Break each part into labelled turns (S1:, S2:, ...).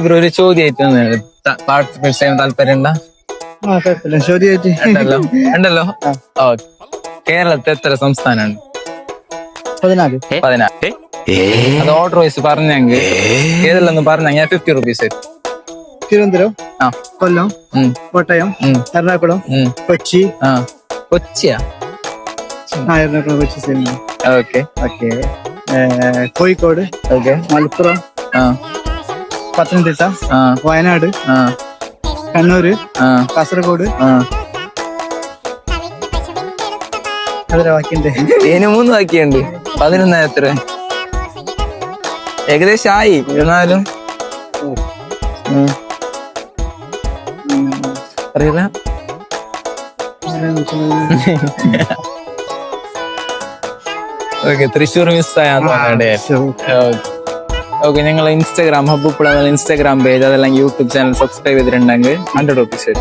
S1: Bro ഒരു ചോദ്യമായിട്ട് participate ചെയ്യാൻ താല്പര്യം ഉണ്ടോ? ഉണ്ടല്ലോ. കേരളത്തിൽ എത്ര സംസ്ഥാനമാണ്?
S2: 14.
S1: 14. അത് ഓർഡർ വൈസ് പറഞ്ഞെങ്കിൽ ഏതെല്ലാം പറഞ്ഞെങ്കിൽ 50 റുപ്പീസ്.
S2: തിരുവനന്തപുരം, കൊല്ലം, കോട്ടയം, എറണാകുളം, കൊച്ചി.
S1: കൊച്ചിയാ?
S2: എറണാകുളം, കൊച്ചി സെയിം.
S1: ഓക്കെ.
S2: കോഴിക്കോട്, മലപ്പുറം, പത്തനംതിട്ട, വയനാട്, കണ്ണൂര്, കാസർഗോഡ്. അതിലെ ബാക്കിയുണ്ട്.
S1: ഇതിന് 3 ബാക്കിയുണ്ട്. 11 എത്ര? ഏകദേശം ആയി. എന്നാലും അറിയില്ല. ഓക്കെ, തൃശ്ശൂർ മിസ്സായ ഓക്കെ. ഞങ്ങൾ ഇൻസ്റ്റാഗ്രാം ഹബ്ബുപ്പുള ഇൻസ്റ്റാഗ്രാം പേജ്, അതെല്ലാം യൂട്യൂബ് ചാനൽ സബ്സ്ക്രൈബ് ചെയ്തിട്ടുണ്ടെങ്കിൽ 100 റുപ്പീസ്.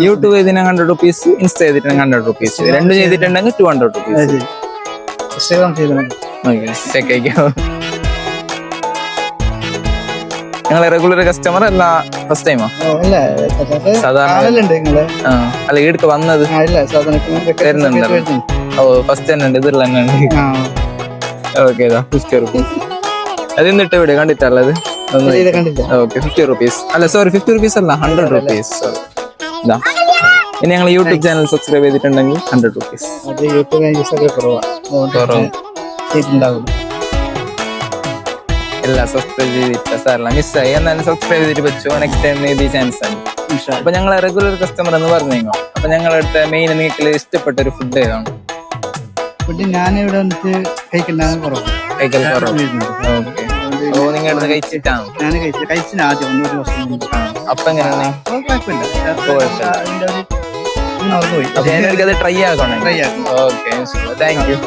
S1: യൂട്യൂബ് ചെയ്തിട്ട് 100 റുപ്പീസ്, ഇൻസ്റ്റ ചെയ്തിട്ട് 100 റുപ്പീസ്, രണ്ടും ചെയ്തിട്ടുണ്ടെങ്കിൽ 200 റുപ്പീസ്. ഞങ്ങളെ റെഗുലർ കസ്റ്റമർ അല്ല, ഫസ്റ്റ് ടൈമാ? സാധാരണ അല്ല, ഈടുക്ക് വന്നത് വരുന്നുണ്ടല്ലോ. ഫസ്റ്റ് തന്നെ ഉണ്ട്, ഇതിൽ തന്നെ ഉണ്ട്. Okay, 50 rupees. അത് എന്നിട്ട് ഇവിടെ കണ്ടിട്ടുള്ളത്? ഓക്കെ, 50 റുപ്പീസ് അല്ല, സോറി 50 റുപ്പീസ് അല്ല, 100 റുപ്പീസ്. ഇനി ഞങ്ങൾ യൂട്യൂബ് ചാനൽ സബ്സ്ക്രൈബ് ചെയ്തിട്ടുണ്ടെങ്കിൽ 100 റുപ്പീസ്. എല്ലാം സബ്സ്ക്രൈബ് ചെയ്തിട്ട് സാറല്ല മിസ്സായി. എന്നാലും സബ്സ്ക്രൈബ് ചെയ്തിട്ട് വെച്ചോ, നെക്സ്റ്റ് ടൈം മേബി ചാൻസ് ആണ്. അപ്പൊ ഞങ്ങളെ റെഗുലർ കസ്റ്റമർ എന്ന് പറഞ്ഞു. അപ്പൊ ഞങ്ങളുടെ അടുത്ത മെയിൻ നിങ്ങൾക്ക് ഇഷ്ടപ്പെട്ട ഒരു ഫുഡ് ഏതാണ്?
S2: ഫുഡ് ഞാനിവിടെ വന്നിട്ട് കഴിക്കൽ കുറവ്.
S1: ഓക്കെ. ഓ, നിങ്ങളുടെ കഴിച്ചിട്ടാണ്?
S2: ഞാൻ കഴിച്ചിന് ആദ്യം 1 വർഷം മുമ്പ്.
S1: അപ്പൊ എങ്ങനെയാണ്?
S2: കുഴപ്പമില്ല.
S1: എനിക്കത് ട്രൈ ആക്കണം. Okay, thank you.